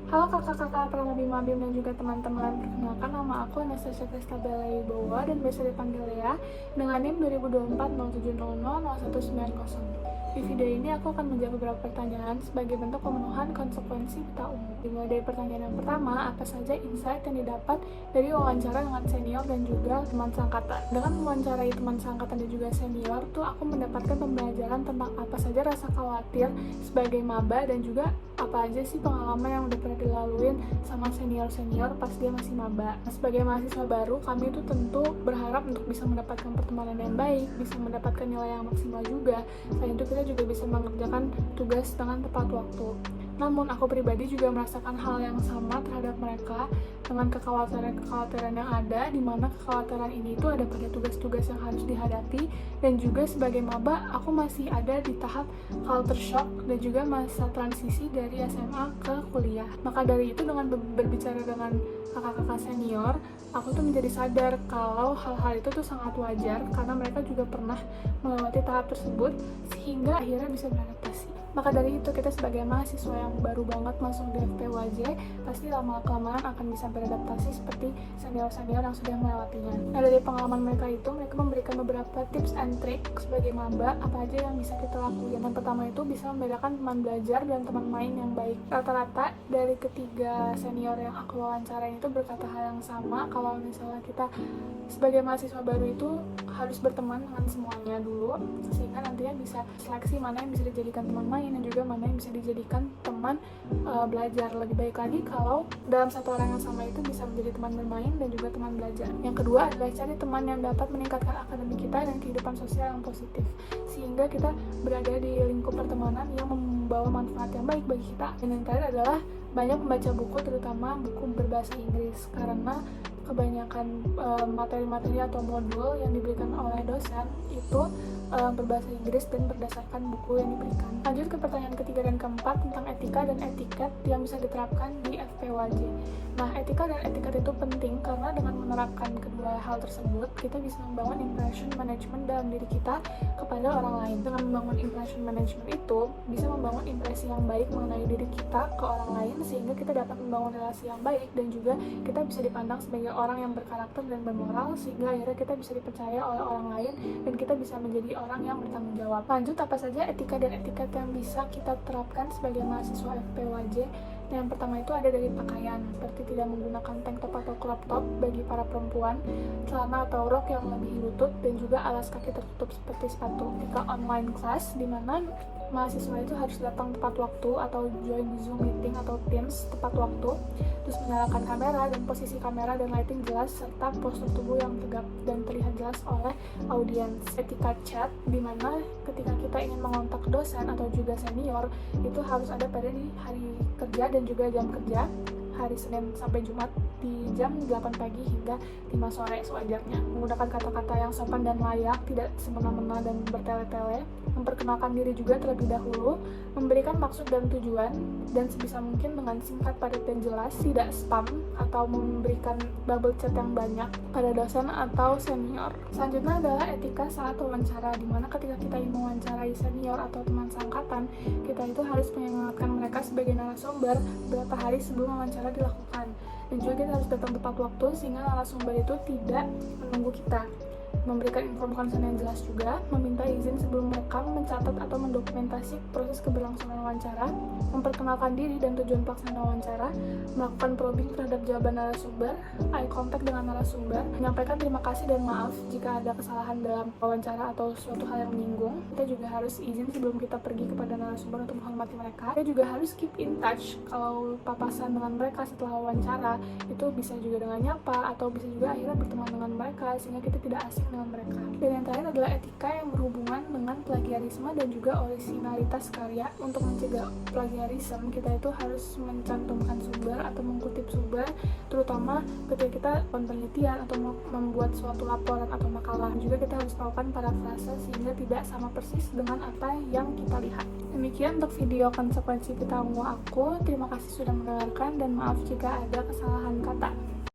Halo kakak-kakak, Pramabim dan juga teman-teman. Perkenalkan, nama aku Anastasia Kristabella Wibowo dan biasa dipanggil Lea dengan NIM 202407000190. Di video ini aku akan menjawab beberapa pertanyaan sebagai bentuk pemenuhan konsekuensi pita umum. Dimulai dari pertanyaan yang pertama, apa saja insight yang didapat dari wawancara dengan senior dan juga teman seangkatan? Dengan mewawancarai teman seangkatan dan juga senior tuh aku mendapatkan pembelajaran tentang apa saja rasa khawatir sebagai maba dan juga apa aja sih pengalaman yang udah pernah dilaluin sama senior-senior pas dia masih maba. Nah, sebagai mahasiswa baru, kami itu tentu berharap untuk bisa mendapatkan pertemanan yang baik, bisa mendapatkan nilai yang maksimal juga. Selain itu kita juga bisa mengerjakan tugas dengan tepat waktu. Namun aku pribadi juga merasakan hal yang sama terhadap mereka dengan kekhawatiran yang ada, di mana kekhawatiran ini itu ada pada tugas-tugas yang harus dihadapi, dan juga sebagai maba aku masih ada di tahap culture shock dan juga masa transisi dari SMA ke kuliah. Maka dari itu dengan berbicara dengan kakak-kakak senior, aku tuh menjadi sadar kalau hal-hal itu tuh sangat wajar karena mereka juga pernah melewati tahap tersebut sehingga akhirnya bisa beradaptasi. Maka dari itu kita sebagai mahasiswa yang baru banget masuk di FPWJ pasti lama-kelamaan akan bisa beradaptasi seperti senior-senior yang sudah melewatinya. Nah, dari pengalaman mereka itu, mereka memberikan beberapa tips and trick sebagai maba apa aja yang bisa kita lakukan. Yang pertama itu bisa membedakan teman belajar dan teman main yang baik. Rata-rata dari ketiga senior yang aku wawancarain itu berkata hal yang sama, kalau misalnya kita sebagai mahasiswa baru itu harus berteman dengan semuanya dulu sehingga nantinya bisa seleksi mana yang bisa dijadikan teman main dan juga mana yang bisa dijadikan teman belajar. Lebih baik lagi kalau dalam satu orang yang sama itu bisa menjadi teman bermain dan juga teman belajar. Yang kedua adalah cari teman yang dapat meningkatkan akademik kita dan kehidupan sosial yang positif sehingga kita berada di lingkup pertemanan yang membawa manfaat yang baik bagi kita. Dan yang terakhir adalah banyak membaca buku, terutama buku berbahasa Inggris, karena kebanyakan materi-materi atau modul yang diberikan oleh dosen itu berbahasa Inggris dan berdasarkan buku yang diberikan. Lanjut ke pertanyaan ketiga dan keempat tentang etika dan etiket yang bisa diterapkan di FPWJ. Nah, etika dan etiket itu penting karena dengan menerapkan kedua hal tersebut, kita bisa membangun impression management dalam diri kita kepada orang lain. Dengan membangun impression management itu, bisa membangun impresi yang baik mengenai diri kita ke orang lain sehingga kita dapat membangun relasi yang baik dan juga kita bisa dipandang sebagai orang yang berkarakter dan bermoral sehingga akhirnya kita bisa dipercaya oleh orang lain dan kita bisa menjadi orang yang bertanggung jawab. Lanjut, apa saja etika dan etiket yang bisa kita terapkan sebagai mahasiswa FPWJ? Yang pertama itu ada dari pakaian, seperti tidak menggunakan tank top atau crop top bagi para perempuan, celana atau rok yang melebihi lutut, dan juga alas kaki tertutup seperti sepatu. Ketika online class, di mana mahasiswa itu harus datang tepat waktu atau join Zoom meeting atau Teams tepat waktu, terus menyalakan kamera dan posisi kamera dan lighting jelas, serta postur tubuh yang tegap dan terlihat jelas oleh audiens. Etika chat, di mana ketika kita ingin mengontak dosen atau juga senior, itu harus ada pada di hari kerja dan juga jam kerja, hari Senin sampai Jumat di jam 8 pagi hingga 5 sore sewajarnya. Menggunakan kata-kata yang sopan dan layak, tidak semena-mena dan bertele-tele. Memperkenalkan diri juga terlebih dahulu, memberikan maksud dan tujuan, dan sebisa mungkin dengan singkat, padat, dan jelas, tidak spam atau memberikan bubble chat yang banyak pada dosen atau senior. Selanjutnya adalah etika saat wawancara, di mana ketika kita ingin mewawancarai senior atau teman seangkatan, kita itu harus mengingatkan mereka sebagai narasumber beberapa hari sebelum wawancara dilakukan. Dan juga kita harus datang tepat waktu sehingga narasumber itu tidak menunggu kita. Memberikan info konsen yang jelas juga, meminta izin sebelum merekam, mencatat atau mendokumentasi proses keberlangsungan wawancara, memperkenalkan diri dan tujuan pelaksana wawancara, melakukan probing terhadap jawaban narasumber, eye contact dengan narasumber, menyampaikan terima kasih dan maaf jika ada kesalahan dalam wawancara atau suatu hal yang menyinggung. Kita juga harus izin sebelum kita pergi kepada narasumber untuk menghormati mereka. Kita juga harus keep in touch kalau papasan dengan mereka setelah wawancara, itu bisa juga dengan nyapa atau bisa juga akhirnya berteman dengan mereka sehingga kita tidak asing dengan mereka. Dan yang terakhir adalah etika yang berhubungan dengan plagiarisme dan juga originalitas karya. Untuk mencegah plagiarisme, kita itu harus mencantumkan sumber atau mengutip sumber, terutama ketika kita penelitian atau membuat suatu laporan atau makalah. Juga kita harus melakukan parafrase sehingga tidak sama persis dengan apa yang kita lihat. Demikian untuk video konsekuensi pita umum aku. Terima kasih sudah mendengarkan dan maaf jika ada kesalahan kata.